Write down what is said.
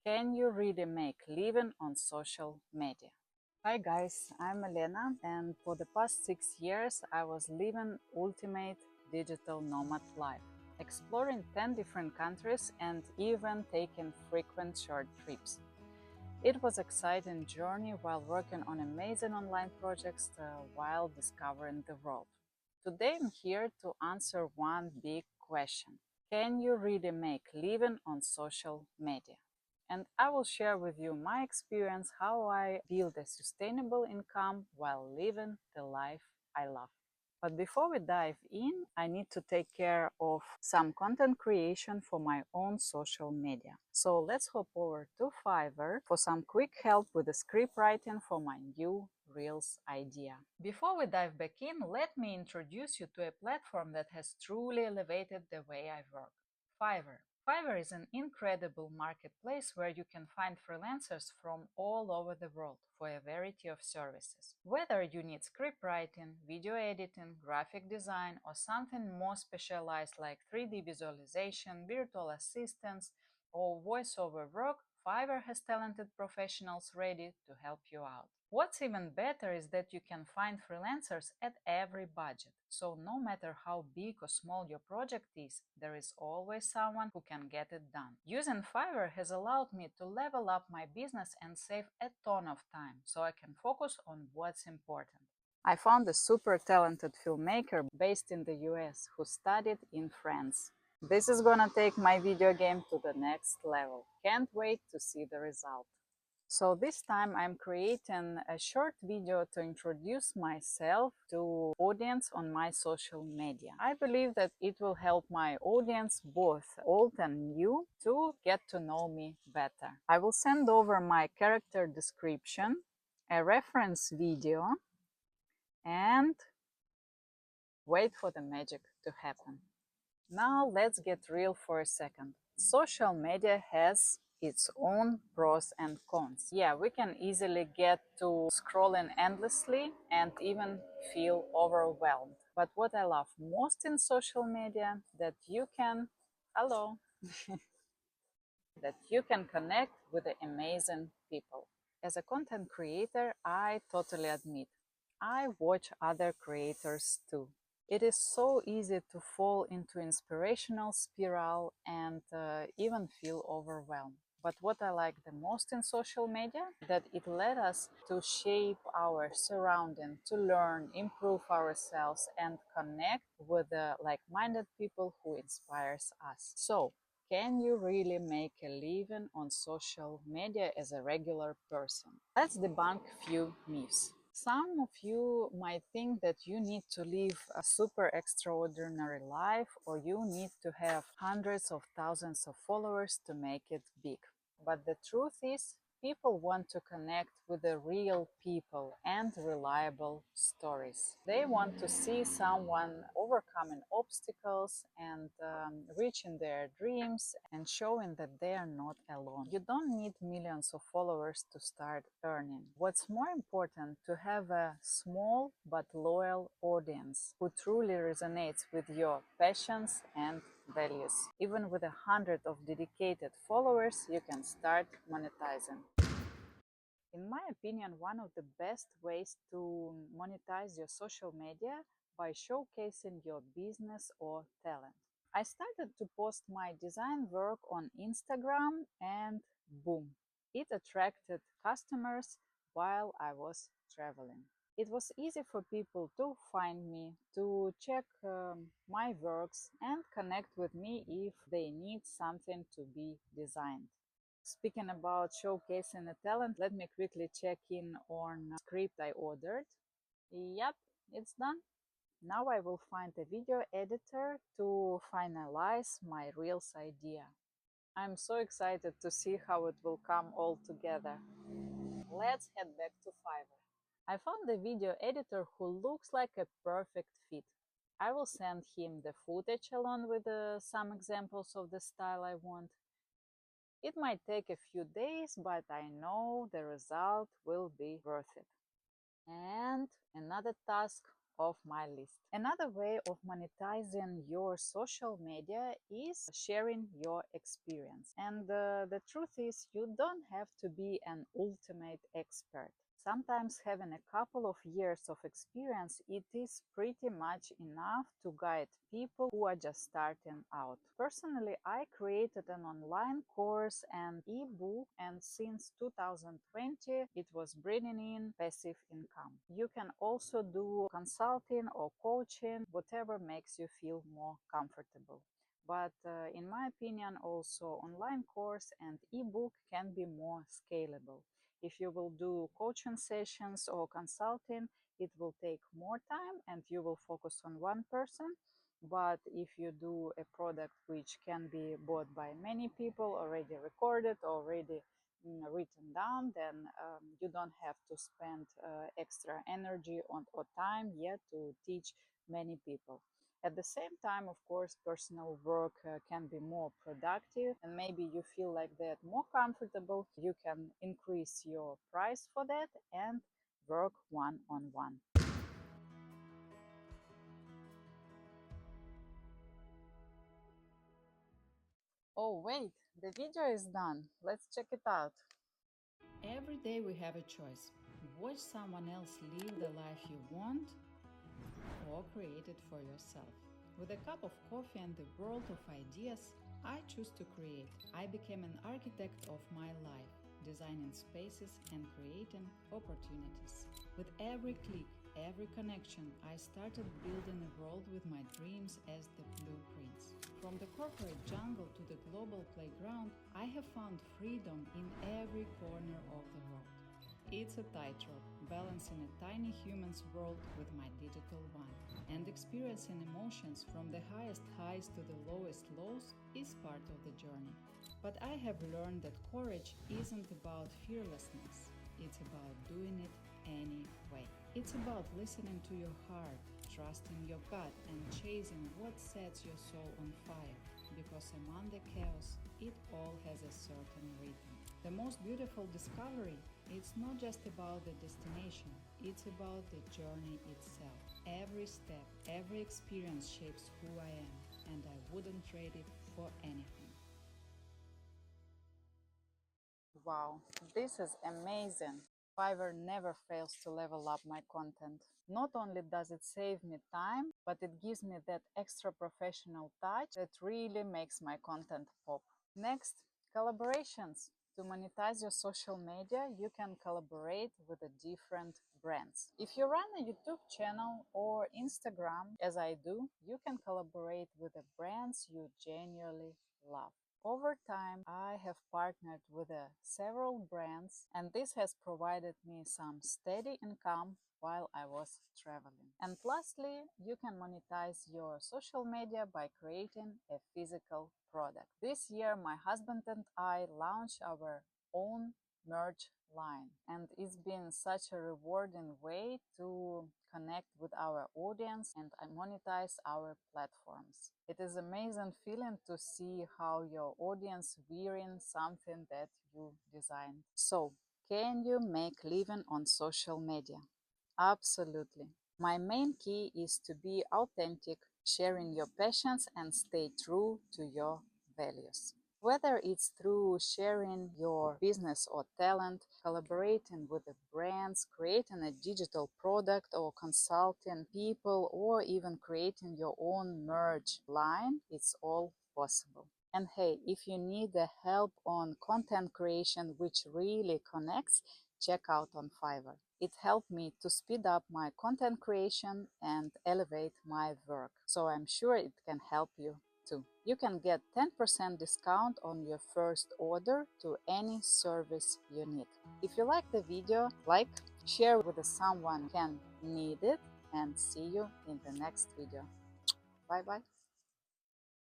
Can you really make living on social media? Hi guys, I'm Elena, and for the past 6 years I was living ultimate digital nomad life, exploring 10 different countries and even taking frequent short trips. It was an exciting journey while working on amazing online projects while discovering the world. Today I'm here to answer one big question. Can you really make living on social media? And I will share with you my experience how I build a sustainable income while living the life I love. But before we dive in, I need to take care of some content creation for my own social media. So let's hop over to Fiverr for some quick help with the script writing for my new Reels idea. Before we dive back in, let me introduce you to a platform that has truly elevated the way I work. Fiverr. Fiverr is an incredible marketplace where you can find freelancers from all over the world for a variety of services. Whether you need script writing, video editing, graphic design, or something more specialized like 3D visualization, virtual assistants, or voiceover work, Fiverr has talented professionals ready to help you out. What's even better is that you can find freelancers at every budget. So no matter how big or small your project is, there is always someone who can get it done. Using Fiverr has allowed me to level up my business and save a ton of time, so I can focus on what's important. I found a super talented filmmaker based in the US who studied in France. This is gonna take my video game to the next level. Can't wait to see the result. So this time I'm creating a short video to introduce myself to audience on my social media. I believe that it will help my audience, both old and new, to get to know me better. I will send over my character description, a reference video, and wait for the magic to happen. Now let's get real for a second. Social media has its own pros and cons. Yeah, we can easily get to scrolling endlessly and even feel overwhelmed. But what I love most in social media that you can hello that you can connect with the amazing people. As a content creator, I totally admit I watch other creators too. It is so easy to fall into inspirational spiral and even feel overwhelmed. But what I like the most in social media, that it led us to shape our surrounding, to learn, improve ourselves, and connect with the like-minded people who inspires us. So, can you really make a living on social media as a regular person? Let's debunk few myths. Some of you might think that you need to live a super extraordinary life or you need to have hundreds of thousands of followers to make it big. But the truth is, people want to connect with the real people and reliable stories. They want to see someone overcoming obstacles and reaching their dreams and showing that they are not alone. You don't need millions of followers to start earning. What's more important, to have a small but loyal audience who truly resonates with your passions and values. Even with 100 of dedicated followers, you can start monetizing. In my opinion, one of the best ways to monetize your social media by showcasing your business or talent. I started to post my design work on Instagram and boom, it attracted customers while I was traveling. It was easy for people to find me, to check my works and connect with me if they need something to be designed. Speaking about showcasing a talent, let me quickly check in on a script I ordered. Yep, it's done. Now I will find a video editor to finalize my Reels idea. I'm so excited to see how it will come all together. Let's head back to Fiverr. I found a video editor who looks like a perfect fit. I will send him the footage along with some examples of the style I want. It might take a few days, but I know the result will be worth it. And another task of my list. Another way of monetizing your social media is sharing your experience. And the truth is, you don't have to be an ultimate expert. Sometimes having a couple of years of experience, it is pretty much enough to guide people who are just starting out. Personally, I created an online course and ebook, and since 2020, it was bringing in passive income. You can also do consulting or coaching, whatever makes you feel more comfortable. But in my opinion, also online course and ebook can be more scalable. If you will do coaching sessions or consulting, it will take more time and you will focus on one person. But if you do a product which can be bought by many people, already recorded, already written down, then you don't have to spend extra energy or time yet to teach many people. At the same time, of course, personal work can be more productive, and maybe you feel like that more comfortable. You can increase your price for that and work one on one. Oh, wait, the video is done. Let's check it out. Every day we have a choice. Watch someone else live the life you want or create it for yourself. With a cup of coffee and the world of ideas, I choose to create. I became an architect of my life, designing spaces and creating opportunities. With every click, every connection, I started building a world with my dreams as the blueprints. From the corporate jungle to the global playground, I have found freedom in every corner of the world. It's a tightrope, balancing a tiny human's world with my digital one. And experiencing emotions from the highest highs to the lowest lows is part of the journey. But I have learned that courage isn't about fearlessness, it's about doing it anyway. It's about listening to your heart, trusting your gut, and chasing what sets your soul on fire. Because among the chaos, it all has a certain rhythm. The most beautiful discovery, it's not just about the destination, it's about the journey itself. Every step, every experience shapes who I am, and I wouldn't trade it for anything. Wow, this is amazing. Fiverr never fails to level up my content. Not only does it save me time, but it gives me that extra professional touch that really makes my content pop. Next, collaborations. To monetize your social media, you can collaborate with the different brands. If you run a YouTube channel or Instagram, as I do, you can collaborate with the brands you genuinely love. Over time, I have partnered with several brands, and this has provided me some steady income while I was traveling. And lastly, you can monetize your social media by creating a physical product. This year, my husband and I launched our own merch line, and it's been such a rewarding way to connect with our audience and monetize our platforms. It is amazing feeling to see how your audience wearing something that you designed. So, can you make living on social media? Absolutely. My main key is to be authentic, sharing your passions and stay true to your values. Whether it's through sharing your business or talent, collaborating with the brands, creating a digital product or consulting people, or even creating your own merch line, it's all possible. And hey, if you need the help on content creation which really connects, check out on Fiverr. It helped me to speed up my content creation and elevate my work. So I'm sure it can help you too. You can get 10% discount on your first order to any service you need. If you like the video, like, share with someone who can need it, and see you in the next video. Bye bye.